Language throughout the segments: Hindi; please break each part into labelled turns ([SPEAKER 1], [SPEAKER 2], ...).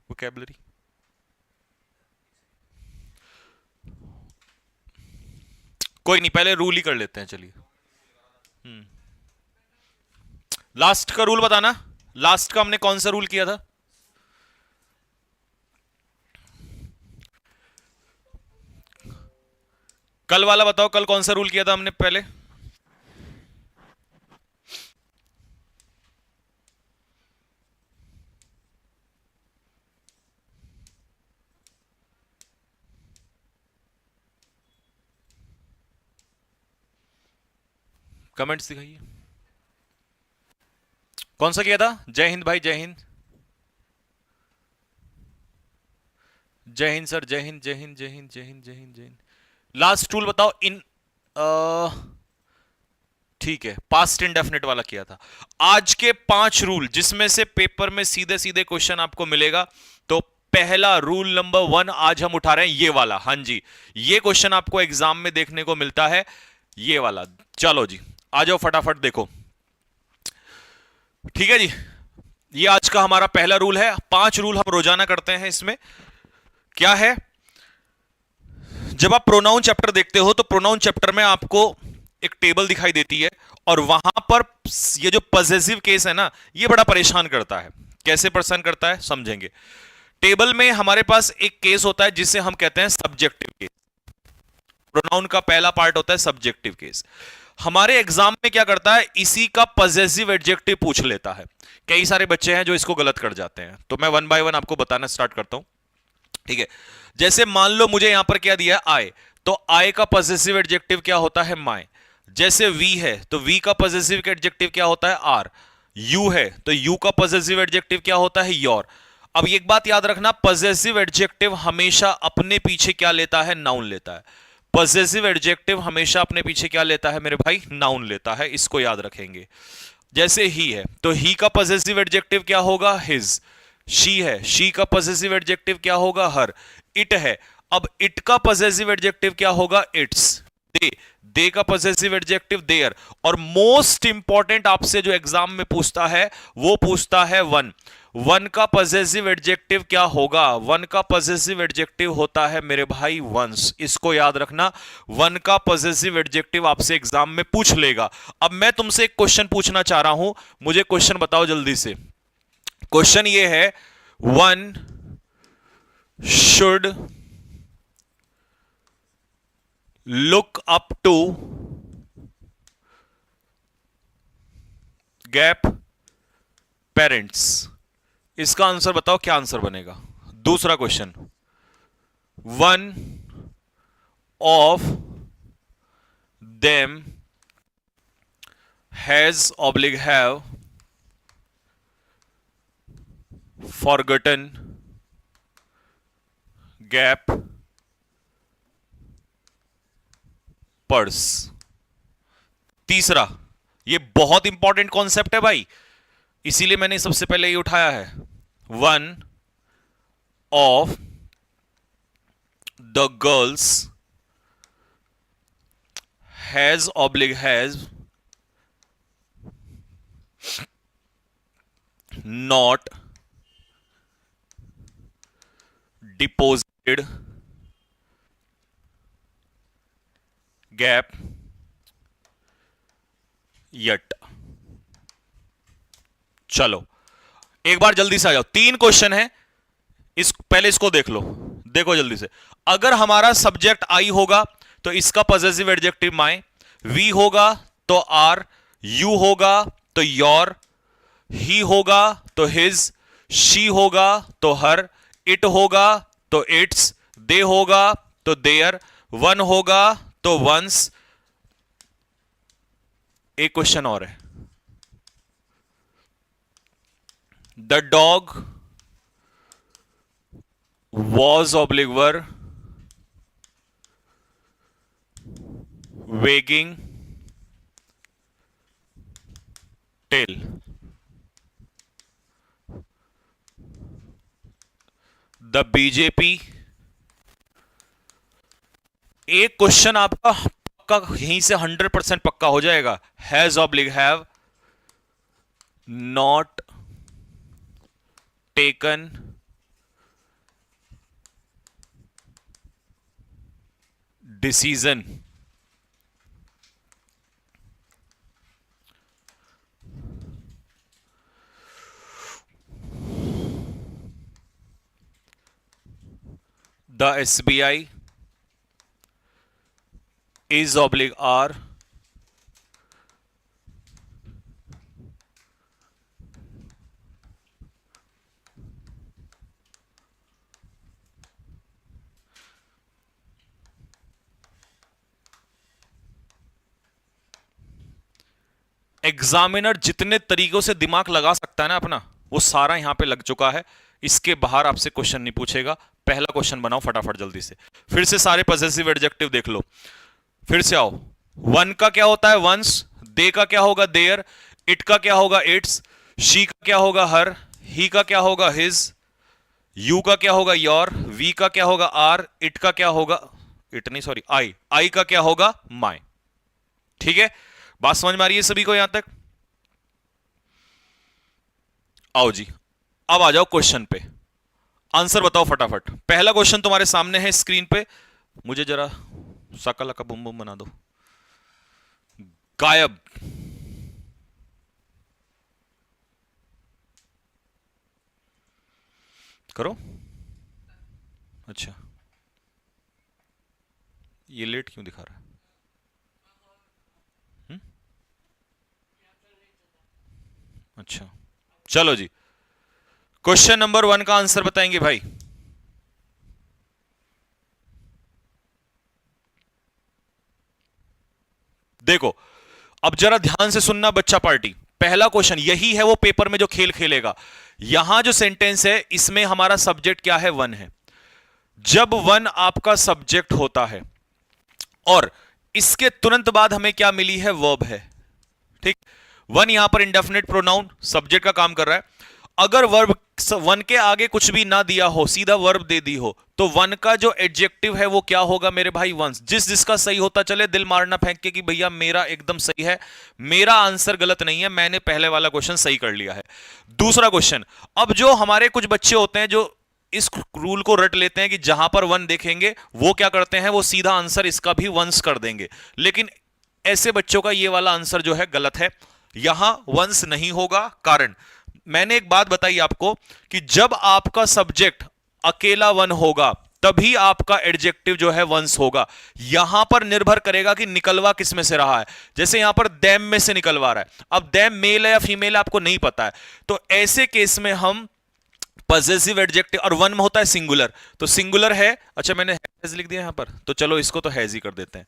[SPEAKER 1] वोकैबुलरी। कोई नहीं, पहले रूल ही कर लेते हैं, चलिए। लास्ट का रूल बताना। लास्ट का हमने कौन सा रूल किया था? कल वाला बताओ, कल कौन सा रूल किया था हमने पहले? कमेंट्स दिखाइए। कौन सा किया था? जय हिंद भाई, जय हिंद। जय हिंद सर, जय हिंद, जय हिंद, जय हिंद, जय हिंद, जय हिंद, जय हिंद। लास्ट रूल बताओ इन। ठीक है, पास्ट इंडेफिनिट वाला किया था। आज के 5 रूल जिसमें से पेपर में सीधे सीधे क्वेश्चन आपको मिलेगा, तो पहला रूल नंबर 1 आज हम उठा रहे हैं, ये वाला। हाँ जी, ये क्वेश्चन आपको एग्जाम में देखने को मिलता है, ये वाला। चलो जी, आ जाओ फटाफट देखो। ठीक है जी, ये आज का हमारा पहला रूल है। 5 रूल हम रोजाना करते हैं इसमें। क्या है? जब आप प्रोनाउन चैप्टर देखते हो तो प्रोनाउन चैप्टर में आपको एक टेबल दिखाई देती है, और वहां पर ये जो पॉजेसिव केस है ना, ये बड़ा परेशान करता है। कैसे परेशान करता है समझेंगे। टेबल में हमारे पास एक केस होता है जिसे हम कहते हैं सब्जेक्टिव केस। प्रोनाउन का पहला पार्ट होता है सब्जेक्टिव केस। हमारे एग्जाम में क्या करता है, इसी का पॉजेसिव एडजेक्टिव पूछ लेता है। कई सारे बच्चे हैं जो इसको गलत कर जाते हैं, तो मैं वन बाय वन आपको बताना स्टार्ट करता हूं। ठीक है, जैसे मान लो मुझे यहां पर क्या दिया है, आए, तो आए का पॉजेसिव एडजेक्टिव क्या होता है, माय। जैसे वी है तो वी का पॉजेसिव एडजेक्टिव क्या होता है, आर। यू है तो यू का पॉजेसिव एडजेक्टिव क्या होता है, योर। अब एक बात याद रखना, पॉजेसिव एडजेक्टिव हमेशा अपने पीछे क्या लेता है, नाउन लेता है। पॉजेसिव एडजेक्टिव हमेशा अपने पीछे क्या लेता है मेरे भाई, नाउन लेता है, इसको याद रखेंगे। जैसे ही है तो ही का पॉजेसिव एडजेक्टिव क्या होगा, हिज। शी है, शी का पॉजेसिव एडजेक्टिव क्या होगा, हर। इट है, अब इट का पॉजेसिव एडजेक्टिव क्या होगा, इट्स। दे, दे का पॉजेसिव एडजेक्टिव देयर। और मोस्ट इंपॉर्टेंट आपसे जो एग्जाम में पूछता है, वो पूछता है वन। वन का पॉजेसिव एडजेक्टिव क्या होगा, वन का पॉजेसिव एडजेक्टिव होता है मेरे भाई वंस। इसको याद रखना, वन का पॉजेसिव एडजेक्टिव आपसे एग्जाम में पूछ लेगा। अब मैं तुमसे एक क्वेश्चन पूछना चाह रहा हूं, मुझे क्वेश्चन बताओ जल्दी से। क्वेश्चन ये है, one should look up to gap parents. इसका आंसर बताओ, क्या आंसर बनेगा। दूसरा question, one of them has oblique have forgotten gap purse. तीसरा, ये बहुत इंपॉर्टेंट कॉन्सेप्ट है भाई, इसीलिए मैंने सबसे पहले ये उठाया है। One of the girls has oblique has not deposited gap yet. चलो एक बार जल्दी से आ जाओ, 3 क्वेश्चन है। पहले इसको देख लो, देखो जल्दी से। अगर हमारा सब्जेक्ट आई होगा तो इसका पॉजेसिव एडजेक्टिव माय, वी होगा तो आर, यू होगा तो योर, ही होगा तो हिज, शी होगा तो हर, इट होगा तो इट्स, दे होगा तो देयर, वन होगा तो वंस। एक क्वेश्चन और है, the dog was oblique were wagging tail. The BJP. एक क्वेश्चन आपका पक्का यहीं से 100% पक्का हो जाएगा, has oblique have not taken decision, the SBI is oblique R examiner जितने तरीकों से दिमाग लगा सकता है ना अपना, वो सारा यहां पे लग चुका है। इसके बाहर आपसे क्वेश्चन नहीं पूछेगा। पहला क्वेश्चन बनाओ फटाफट जल्दी से। फिर से सारे पॉजेसिव एडजेक्टिव देख लो, फिर से आओ। वन का क्या होता है? वंस। दे का क्या होगा? देयर। इट का क्या होगा? इट्स। शी का क्या होगा? हर। ही का क्या होगा? हिज। यू का क्या होगा? योर। वी का क्या होगा? आर। इट का क्या होगा? इट नहीं, सॉरी, आई। आई का क्या होगा? माई। ठीक है, बात समझ में आ रही है सभी को यहां तक? आओ जी, अब आ जाओ क्वेश्चन पे। आंसर बताओ फटाफट। पहला क्वेश्चन तुम्हारे सामने है स्क्रीन पे। मुझे जरा सकल का बुम बुम बना दो। गायब। करो। अच्छा, ये लेट क्यों दिखा रहा है? अच्छा, चलो जी, क्वेश्चन नंबर 1 का आंसर बताएंगे भाई। देखो, अब जरा ध्यान से सुनना बच्चा पार्टी। पहला क्वेश्चन यही है वो पेपर में जो खेल खेलेगा। यहां जो सेंटेंस है इसमें हमारा सब्जेक्ट क्या है? वन है। जब वन आपका सब्जेक्ट होता है और इसके तुरंत बाद हमें क्या मिली है? वर्ब है। ठीक, वन यहां पर इंडेफिनिट प्रोनाउन सब्जेक्ट का काम कर रहा है। अगर वर्ब वन के आगे कुछ भी ना दिया हो, सीधा वर्ब दे दी हो, तो वन का जो एडजेक्टिव है वो क्या होगा मेरे भाई? वंस। जिस जिसका सही होता चले, दिल मारना फेंक के कि भैया मेरा एकदम सही है, मेरा आंसर गलत नहीं है, मैंने पहले वाला क्वेश्चन सही कर लिया है। दूसरा क्वेश्चन, अब जो हमारे कुछ बच्चे होते हैं जो इस रूल को रट लेते हैं कि जहां पर वन देखेंगे वो क्या करते हैं? वो सीधा आंसर इसका भी वंस कर देंगे। लेकिन ऐसे बच्चों का ये वाला आंसर जो है गलत है। यहां वंस नहीं होगा। कारण मैंने एक बात बताई आपको कि जब आपका सब्जेक्ट अकेला वन होगा तभी आपका एडजेक्टिव जो है वंस होगा। यहां पर निर्भर करेगा कि निकलवा किस में से रहा है। जैसे यहां पर दैम में से निकलवा रहा है, अब दैम मेल है या फीमेल है आपको नहीं पता है, तो ऐसे केस में हम पॉजेसिव एडजेक्टिव, और वन में होता है सिंगुलर, तो सिंगुलर है। अच्छा, मैंने हैज लिख दिया यहां पर, तो चलो इसको तो हैज ही कर देते हैं।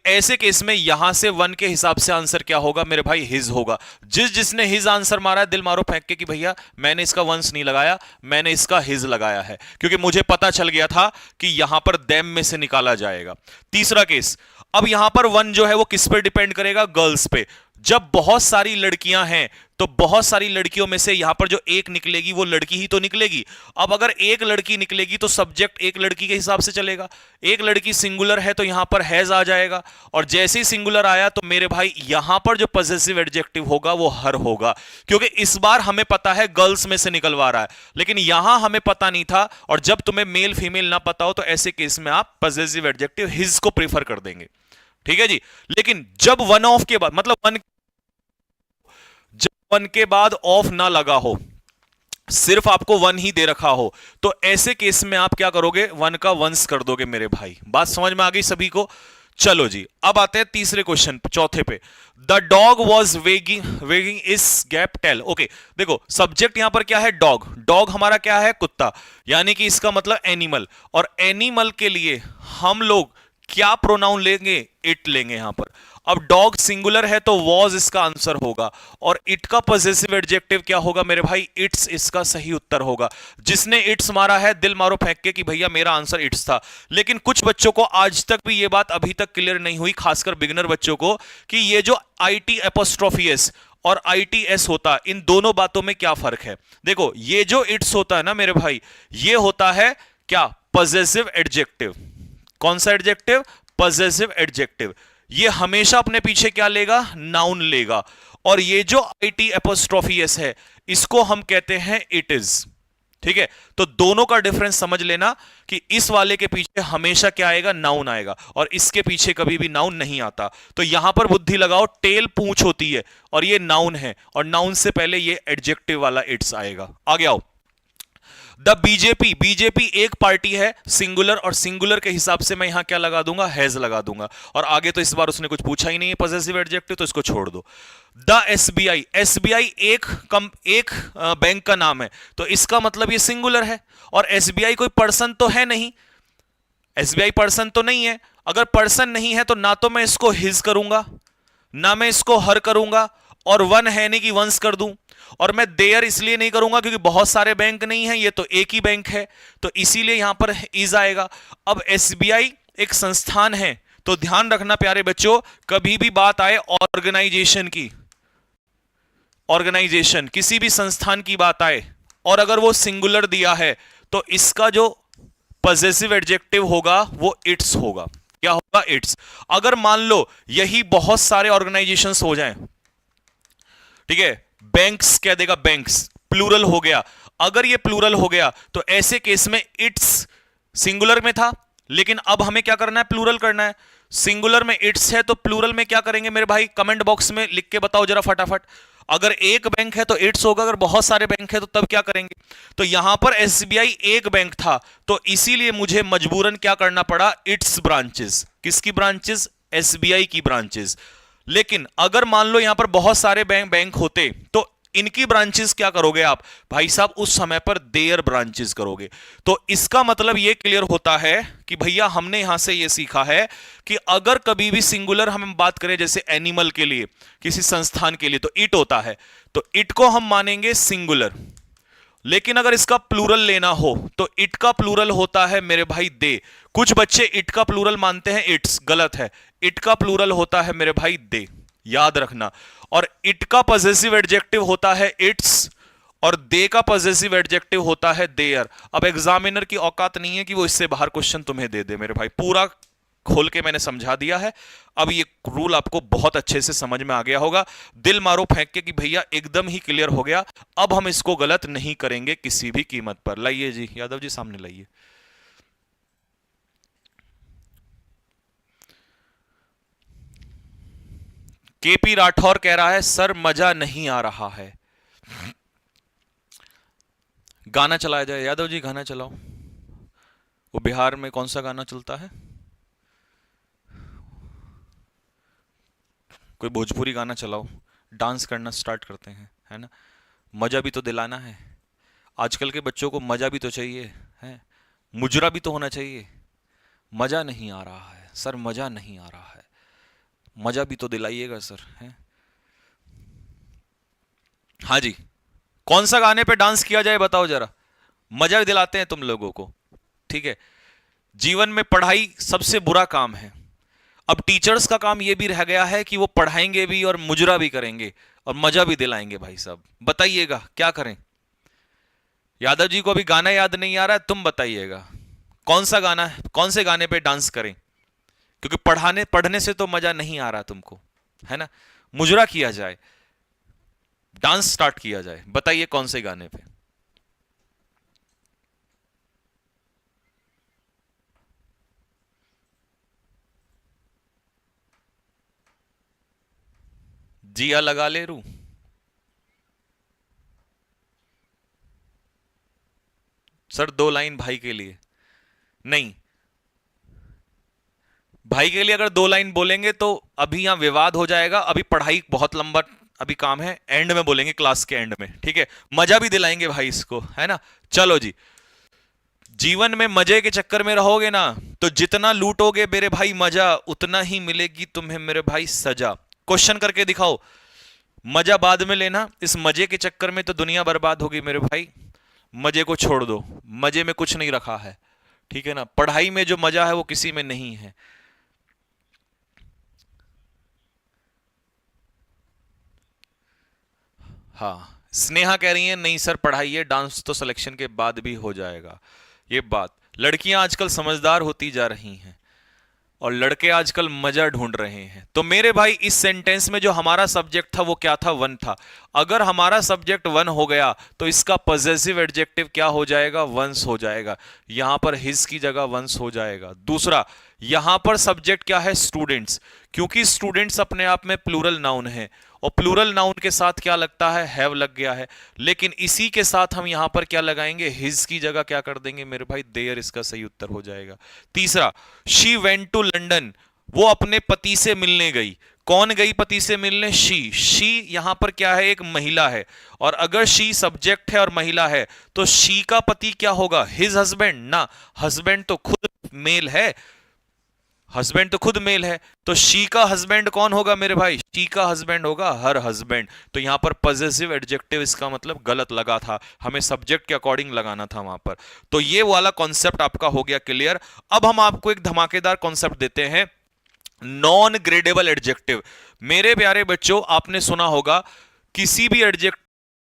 [SPEAKER 1] ऐसे केस में यहां से वन के हिसाब से आंसर क्या होगा मेरे भाई? हिज होगा। जिसने हिज आंसर मारा है, दिल मारो फेंक के कि भैया मैंने इसका वंस नहीं लगाया, मैंने इसका हिज लगाया है, क्योंकि मुझे पता चल गया था कि यहां पर देम में से निकाला जाएगा। तीसरा केस, अब यहां पर वन जो है वो किस पे डिपेंड करेगा? गर्ल्स पे। जब बहुत सारी लड़कियां हैं तो बहुत सारी लड़कियों में से यहां पर जो एक निकलेगी वो लड़की ही तो निकलेगी। अब अगर एक लड़की निकलेगी तो सब्जेक्ट एक लड़की के हिसाब से चलेगा। एक लड़की सिंगुलर है तो यहां पर हैज आ जाएगा, और जैसे ही सिंगुलर आया तो मेरे भाई यहां पर जो पॉजेसिव एडजेक्टिव होगा वो हर होगा, क्योंकि इस बार हमें पता है गर्ल्स में से निकलवा रहा है, लेकिन यहां हमें पता नहीं था। और जब तुम्हें मेल फीमेल ना पता हो तो ऐसे केस में आप पॉजेसिव एडजेक्टिव हिज को प्रीफर कर देंगे। ठीक है जी। लेकिन जब वन ऑफ के बाद, मतलब वन के बाद ऑफ ना लगा हो, सिर्फ आपको वन ही दे रखा हो, तो ऐसे केस में आप क्या करोगे? वन का वंस कर दोगे मेरे भाई। बात समझ में आ गई सभी को? चलो जी, अब आते हैं तीसरे क्वेश्चन, चौथे पे। द डॉग वॉज वेगिंग इस गैप टेल। ओके, देखो सब्जेक्ट यहां पर क्या है? डॉग। डॉग हमारा क्या है? कुत्ता, यानी कि इसका मतलब एनिमल। और एनिमल के लिए हम लोग क्या प्रोनाउन लेंगे? इट लेंगे यहां पर। अब डॉग सिंगुलर है तो वॉज इसका आंसर होगा, और इट का पॉजेसिव एडजेक्टिव क्या होगा मेरे भाई? इट्स इसका सही उत्तर होगा। जिसने इट्स मारा है, दिल मारो फेंक के कि भैया मेरा आंसर इट्स था। लेकिन कुछ बच्चों को आज तक भी ये बात अभी तक क्लियर नहीं हुई, खासकर बिगिनर बच्चों को, कि ये जो आईटी एपोस्ट्रोफी एस और आईटीएस होता, इन दोनों बातों में क्या फर्क है। देखो, ये जो इट्स होता है ना मेरे भाई, ये होता है क्या? Possessive adjective. कौन सा एडजेक्टिव? Possessive adjective. ये हमेशा अपने पीछे क्या लेगा? नाउन लेगा। और ये जो आईटी एपोस्ट्रोफी एस है, इसको हम कहते हैं इट इज। ठीक है, तो दोनों का डिफरेंस समझ लेना कि इस वाले के पीछे हमेशा क्या आएगा, नाउन आएगा, और इसके पीछे कभी भी नाउन नहीं आता। तो यहां पर बुद्धि लगाओ, टेल पूंछ होती है और ये नाउन है, और नाउन से पहले ये एडजेक्टिव वाला इट्स आएगा। आगे आओ। द बीजेपी, बीजेपी एक पार्टी है सिंगुलर, और सिंगुलर के हिसाब से मैं यहां क्या लगा दूंगा, हैज लगा दूंगा। और आगे तो इस बार उसने कुछ पूछा ही नहीं है पॉसेसिव एडजेक्टिव, तो इसको छोड़ दो। द एसबीआई, एसबीआई एक बैंक का नाम है, तो इसका मतलब ये सिंगुलर है, और एसबीआई कोई पर्सन तो है नहीं, एसबीआई पर्सन तो नहीं है। अगर पर्सन नहीं है तो ना तो मैं इसको हिज करूंगा, ना मैं इसको हर करूंगा, और वन है नहीं कि वंस कर दूं, और मैं देयर इसलिए नहीं करूंगा क्योंकि बहुत सारे बैंक नहीं है, ये तो एक ही बैंक है, तो इसीलिए यहां पर इज आएगा। अब एसबीआई एक संस्थान है, तो ध्यान रखना प्यारे बच्चों, कभी भी बात आए ऑर्गेनाइजेशन की, ऑर्गेनाइजेशन किसी भी संस्थान की बात आए, और अगर वो सिंगुलर दिया है तो इसका जो पॉसेसिव एडजेक्टिव होगा वो इट्स होगा। क्या होगा, इट्स। अगर मान लो यही बहुत सारे ऑर्गेनाइजेशंस हो जाएं, ठीक है, बैंक्स कह देगा, बैंक्स प्लूरल हो गया। अगर ये प्लूरल हो गया तो ऐसे केस में इट्स सिंगुलर में था, लेकिन अब हमें क्या करना है, प्लूरल करना है। सिंगुलर में इट्स है तो प्लूरल में क्या करेंगे मेरे भाई, कमेंट बॉक्स में लिख के बताओ जरा फटाफट। अगर एक बैंक है तो इट्स होगा, अगर बहुत सारे बैंक है तो तब क्या करेंगे। तो यहां पर एसबीआई एक बैंक था, तो इसीलिए मुझे मजबूरन क्या करना पड़ा, इट्स ब्रांचेस। किसकी ब्रांचेस, एसबीआई की ब्रांचेस। लेकिन अगर मान लो यहां पर बहुत सारे बैंक होते तो इनकी ब्रांचेस क्या करोगे आप भाई साहब, उस समय पर देयर ब्रांचेस करोगे। तो इसका मतलब यह क्लियर होता है कि भैया हमने यहां से यह सीखा है कि अगर कभी भी सिंगुलर हम बात करें, जैसे एनिमल के लिए, किसी संस्थान के लिए, तो इट होता है, तो इट को हम मानेंगे सिंगुलर। लेकिन अगर इसका प्लूरल लेना हो तो इट का प्लूरल होता है मेरे भाई दे। कुछ बच्चे इट का प्लूरल मानते हैं इट्स, गलत है। इट का प्लूरल होता है मेरे भाई दे, याद रखना। और इट का पॉसेसिव एडजेक्टिव होता है इट्स, और दे का पॉसेसिव एडजेक्टिव होता है देयर। अब एग्जामिनर की औकात नहीं है कि वो इससे बाहर क्वेश्चन तुम्हें दे दे मेरे भाई, पूरा खोल के मैंने समझा दिया है। अब ये रूल आपको बहुत अच्छे से समझ में आ गया होगा। दिल मारो फेंक के कि भैया एकदम ही क्लियर हो गया, अब हम इसको गलत नहीं करेंगे किसी भी कीमत पर। लाइए जी, यादव जी सामने लाइए। केपी राठौर कह रहा है सर मजा नहीं आ रहा है। गाना चलाया जाए, यादव जी गाना चलाओ। वो बिहार में कौन सा गाना चलता है, कोई भोजपुरी गाना चलाओ, डांस करना स्टार्ट करते हैं, है ना। मजा भी तो दिलाना है, आजकल के बच्चों को मजा भी तो चाहिए, है, मुजरा भी तो होना चाहिए। मजा नहीं आ रहा है सर, मजा नहीं आ रहा है, मजा भी तो दिलाइएगा सर, है। हाँ जी, कौन सा गाने पे डांस किया जाए बताओ जरा, मजा दिलाते हैं तुम लोगों को, ठीक है। जीवन में पढ़ाई सबसे बुरा काम है। अब टीचर्स का काम यह भी रह गया है कि वो पढ़ाएंगे भी और मुजरा भी करेंगे और मजा भी दिलाएंगे। भाई साहब बताइएगा क्या करें। यादव जी को अभी गाना याद नहीं आ रहा है, तुम बताइएगा कौन सा गाना है, कौन से गाने पे डांस करें, क्योंकि पढ़ने से तो मजा नहीं आ रहा तुमको, है ना। मुजरा किया जाए, डांस स्टार्ट किया जाए, बताइए कौन से गाने पे। जिया लगा ले रू, सर 2 लाइन भाई के लिए नहीं, भाई के लिए अगर 2 लाइन बोलेंगे तो अभी यहां विवाद हो जाएगा। अभी पढ़ाई बहुत लंबा अभी काम है, एंड में बोलेंगे, क्लास के एंड में, ठीक है। मजा भी दिलाएंगे भाई इसको, है ना। चलो जी, जीवन में मजे के चक्कर में रहोगे ना तो जितना लूटोगे मेरे भाई मजा, उतना ही मिलेगी तुम्हें मेरे भाई सजा। क्वेश्चन करके दिखाओ, मजा बाद में लेना, इस मजे के चक्कर में तो दुनिया बर्बाद होगी मेरे भाई। मजे को छोड़ दो, मजे में कुछ नहीं रखा है, ठीक है ना। पढ़ाई में जो मजा है वो किसी में नहीं है। हाँ, स्नेहा कह रही है नहीं सर पढ़ाइए, डांस तो सिलेक्शन के बाद भी हो जाएगा। ये बात, लड़कियां आजकल समझदार होती जा रही हैं, और लड़के आजकल मजा ढूंढ रहे हैं। तो मेरे भाई इस सेंटेंस में जो हमारा सब्जेक्ट था वो क्या था? वन था। अगर हमारा सब्जेक्ट वन हो गया तो इसका पॉजेसिव एडजेक्टिव क्या हो जाएगा? वंस हो जाएगा। यहां पर हिज की जगह वंस हो जाएगा। दूसरा, यहां पर सब्जेक्ट क्या है? स्टूडेंट्स, क्योंकि स्टूडेंट्स अपने आप में प्लूरल नाउन है और प्लूरल नाउन के साथ क्या लगता है? हैव लग गया है। लेकिन इसी के साथ हम यहां पर क्या लगाएंगे? हिज की जगह क्या कर देंगे मेरे भाई? देयर। इसका सही उत्तर हो जाएगा। तीसरा, शी वेंट टू लंदन, वो अपने पति से मिलने गई। कौन गई पति से मिलने? शी यहां पर क्या है? एक महिला है। और अगर शी सब्जेक्ट है और महिला है तो शी का पति क्या होगा? हिज हस्बैंड ना। हस्बैंड तो खुद मेल है, हस्बैंड तो खुद मेल है। तो शी का हस्बैंड कौन होगा मेरे भाई? शी का हस्बैंड होगा हर हस्बैंड। तो यहां पर पॉजेसिव एडजेक्टिव इसका मतलब गलत लगा था, हमें सब्जेक्ट के अकॉर्डिंग लगाना था वहां पर। तो ये वाला कॉन्सेप्ट आपका हो गया क्लियर। अब हम आपको एक धमाकेदार कॉन्सेप्ट देते हैं, नॉन ग्रेडेबल एडजेक्टिव। मेरे प्यारे बच्चों, आपने सुना होगा किसी भी एडजेक्टिव